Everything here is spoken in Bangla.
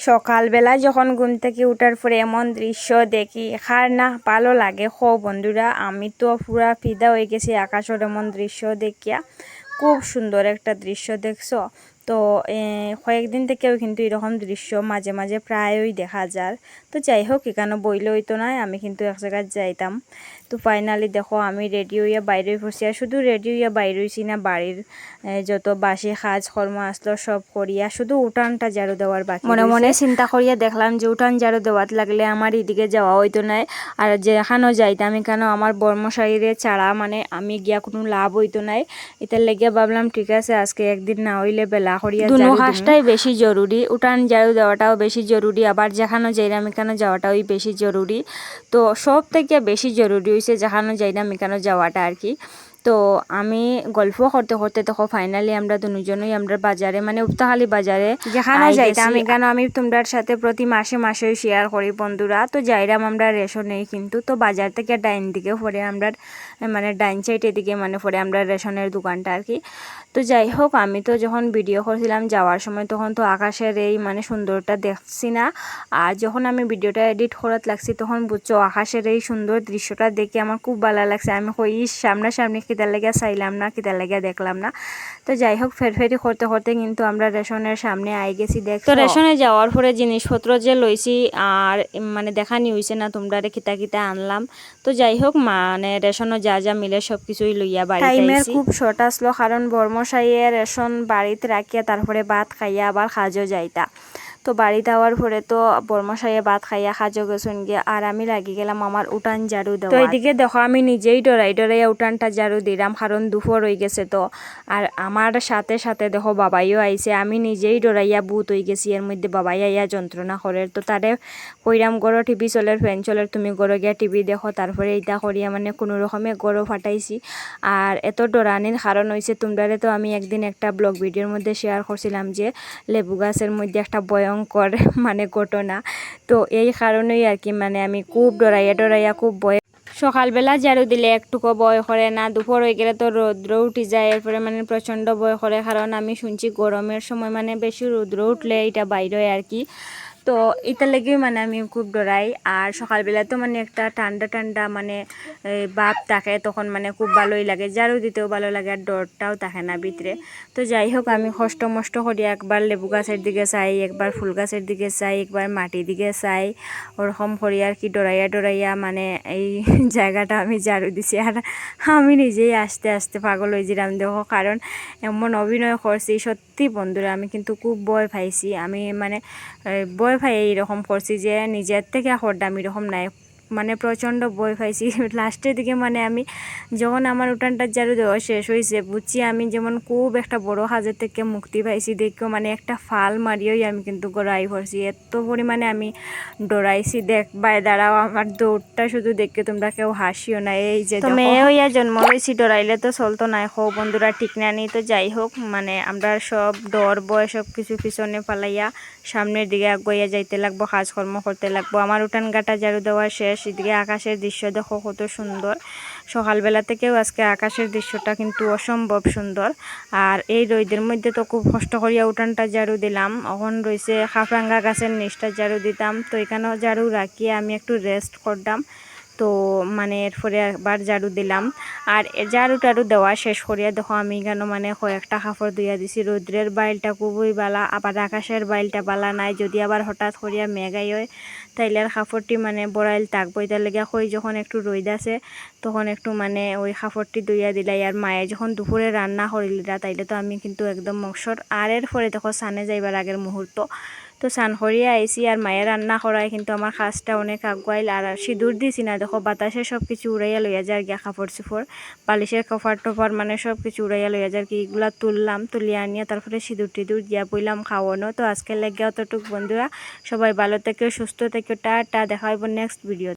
সকালবেলা যখন ঘুম থেকে উঠার পরে এমন দৃশ্য দেখি কার না ভালো লাগে। বন্ধুরা, আমি তো পুরা ফিদা হয়ে গেছি আকাশের এমন দৃশ্য দেখিয়া। খুব সুন্দর একটা দৃশ্য দেখছো তো। কয়েকদিন থেকেও কিন্তু এরকম দৃশ্য মাঝে মাঝে প্রায়ই দেখা যায়। তো যাই হোক, এখানে বইলে হইতো না, আমি কিন্তু এক জায়গায় যাইতাম। তো ফাইনালি দেখো আমি রেডি হইয়া বাইরে পড়ছি। আর শুধু রেডি হইয়া বাইরে হইছি না, বাড়ির যত বাসি কাজ কর্ম আসলো সব করিয়া শুধু উঠানটা ঝাড়ু দেওয়ার বাকি। মনে মনে চিন্তা করিয়া দেখলাম যে উঠান ঝাড়ু দেওয়াত লাগলে আমার এদিকে যাওয়া হইতো না। আর যেখানেও যাইতাম কেন আমার বর্মশাইরে ছাড়া মানে আমি গিয়া কোনো লাভ হইতো নাই। এটার লেগে ভাবলাম ঠিক আছে, আজকে একদিন না হইলে বেলা করিয়া দুনো কাজটাই বেশি জরুরি। উঠান ঝাড়ু দেওয়াটাও বেশি জরুরি, আবার যেখানে যাইলাম এখানে যাওয়াটাও বেশি জরুরি। তো সব থেকে বেশি জরুরি হয়েছে যেখানে যাইলাম এখানে যাওয়াটা আর কি। তো আমি গল্প করতে করতে দেখো ফাইনালি আমরা দুজনেই আমরা বাজারে মানে উফতাখালী বাজারে যেখানে যাইতাম এখানে আমি তোমরার সাথে প্রতি মাসে মাসে শেয়ার করি বন্ধুরা। তো যাইরাম আমরা রেশন নেই কিন্তু। তো বাজার থেকে ডাইন দিকে পরে আমরা মানে ডাইন সাইড এদিকে মানে পরে আমরা রেশনের দোকানটা আর কি। তো যাই হোক, আমি তো যখন ভিডিও করছিলাম যাওয়ার সময় তখন তো আকাশের এই মানে সুন্দরটা দেখছি না। আর যখন আমি ভিডিওটা এডিট করাত লাগছি তখন বুঝছো আকাশের এই সুন্দর দৃশ্যটা দেখে আমার খুব ভালো লাগছে। আমি কই সামনাসামনি কিতার লেগে চাইলাম না, কিতার লেগে দেখলাম না। তো যাই হোক, ফেরফেরি করতে করতে কিন্তু আমরা রেশনের সামনে আই গেছি। তো রেশনে যাওয়ার পরে জিনিসপত্র যে লইছি আর মানে দেখানি হইছে না তোমরা কিতা কিতা আনলাম। তো যাই হোক, মানে রেশনও যা যা মিলে সব কিছুই লইয়া বাড়িতে আইছি। টাইমের খুব শর্ট আসলো, কারণ বর্মশাইয়ে রেশন বাড়িতে রাখিয়া তারপরে ভাত খাইয়া আবার কাজও যাইতা। তো বাড়িতে আওয়ার পরে তো বর্মশাইয়ে ভাত খাইয়া কাজও গেছুন গিয়া, আর আমি লাগি গেলাম আমার উঠান ঝাড়ু দেওয়া। তো এদিকে দেখো আমি নিজেই ডরাইয়া উঠানটা ঝাড়ু দিলাম, কারণ দুপুর হয়ে গেছে তো। আর আমার সাথে সাথে দেখো বাবাইও আইছে, আমি নিজেই ডরাইয়া বুত হয়ে গেছি। এর মধ্যে বাবাই আইয়া যন্ত্রণা করে। তো তারে কইরাম গড়ো টিভি চলের ফ্যান চলের, তুমি গড়ো গিয়া টিভি দেখো। তারপরে এইটা করিয়া মানে কোনো রকমে গড়ো ফাটাইছি। আর এত ডরানির কারণ হয়েছে তোমরারে তো আমি একদিন একটা ব্লগ ভিডিওর মধ্যে শেয়ার করছিলাম যে লেবু গাছের মধ্যে একটা ভয়ঙ্কর মানে ঘটনা। তো এই কারণেই আর কি মানে আমি খুব ডরাইয়া খুব ভয়। সকালবেলা ঝাড়ু দিলে একটুকু ভয় করে না, দুপুর হয়ে গেলে তো রৌদ্র উঠে যায়, এরপরে মানে প্রচণ্ড ভয় করে। কারণ আমি শুনছি গরমের সময় মানে বেশি রৌদ্র উঠলে এটা বাইরে হয় আর কি। তো এটার লেগেই মানে আমি খুব ডরাই। আর সকালবেলা তো মানে একটা ঠান্ডা ঠান্ডা মানে ভাব থাকে, তখন মানে খুব ভালোই লাগে, ঝাড়ু দিতেও ভালো লাগে, আর ডরটাও থাকে না ভিতরে। তো যাই হোক, আমি কষ্ট মষ্ট করি একবার লেবু গাছের দিকে চাই, একবার ফুল গাছের দিকে চাই, একবার মাটির দিকে চাই, ওরকম করি আর কি ডরাইয়া মানে এই জায়গাটা আমি ঝাড়ু দিছি। আর আমি নিজেই আস্তে আস্তে পাগল হয়েছিলাম দেখো, কারণ এমন অভিনয় করছি সত্যি বন্ধুরা, আমি কিন্তু খুব ভয় পাইছি। আমি মানে ভয় পাই এইরকম করছি যে নিজের থেকে করতাম এরকম নাই, মানে প্রচণ্ড ভয় পাইছি। লাস্টের দিকে মানে আমি যখন আমার উঠানটা ঝাড়ু দেওয়া শেষ হয়েছে বুঝছি আমি যেমন খুব একটা বড় কাজের থেকে মুক্তি পাইছি। দেখো মানে একটা ফাল মারিয়েই আমি কিন্তু গড়াই পড়ছি, এত পরিমাণে আমি ডরাইছি। দেখবাই দাঁড়াও, আমার দৌড়টা শুধু দেখে তোমরা কেউ হাসিও না। এই যে মেয়ে হইয়া জন্ম হয়েছি, ডরাইলে তো চলতো না বন্ধুরা, ঠিক না নেই। তো যাই হোক, মানে আমরা সব ডর বয় সব কিছু পিছনে পালাইয়া সামনের দিকে আগাইয়া যাইতে লাগবো, কাজকর্ম করতে লাগবো। আমার উঠান গাটা ঝাড়ু দেওয়া শেষ। এদিকে আকাশের দৃশ্য দেখো কত সুন্দর। সকালবেলা থেকেও আজকে আকাশের দৃশ্যটা কিন্তু অসম্ভব সুন্দর। আর এই রোদের মধ্যে তো খুব কষ্ট করিয়া উঠানটা ঝাড়ু দিলাম। এখন রয়েছে খাফরাঙ্গা গাছের নিচটা ঝাড়ু দিতাম, তো এখানেও ঝাড়ু রাখিয়ে আমি একটু রেস্ট করতাম। তো মানে এরপরে আবার ঝাড়ু দিলাম। আর ঝাড়ু টাড়ু দেওয়া শেষ করিয়া দেখো আমি কেন মানে কয়েকটা কাপড় ধুইয়া দিছি। রৌদ্রের বাইলটা খুবই বালা, আবার আকাশের বাইলটা বালা নাই। যদি আবার হঠাৎ করিয়া মেঘাই হয় তাইলে আর কাপড়টি মানে বড়াইল থাকবো। এটার লেগে কই যখন একটু রোদ আছে তখন একটু মানে ওই কাপড়টি ধুইয়া দিলাই। আর মায়ে যখন দুপুরে রান্না করিলা তাইলে তো আমি কিন্তু একদম মকসর। আর এরপরে দেখো সানে যাইবার আগের মুহূর্ত, তো স্নান করিয়া আইসি আর মায়ের রান্না করায় কিন্তু আমার কাজটা অনেক আগুয়াইল। আর সিঁদুর দিছি না দেখো, বাতাসে সব কিছু উড়াইয়া লইয়া যায় গিয়া, কাপড় চোপড় বালিশের কভার টপার মানে সব কিছু উড়াইয়া লইয়া যায় কি। এগুলা তুললাম, তুলিয়া আনিয়া তারপরে সিঁদুর টিঁদুর দিয়া বইলাম খাওয়ানো। তো আজকের লেগে অতটুক বন্ধুরা, সবাই ভালো থেকো, সুস্থ থেকো, টাটা, দেখা হইব নেক্সট ভিডিও।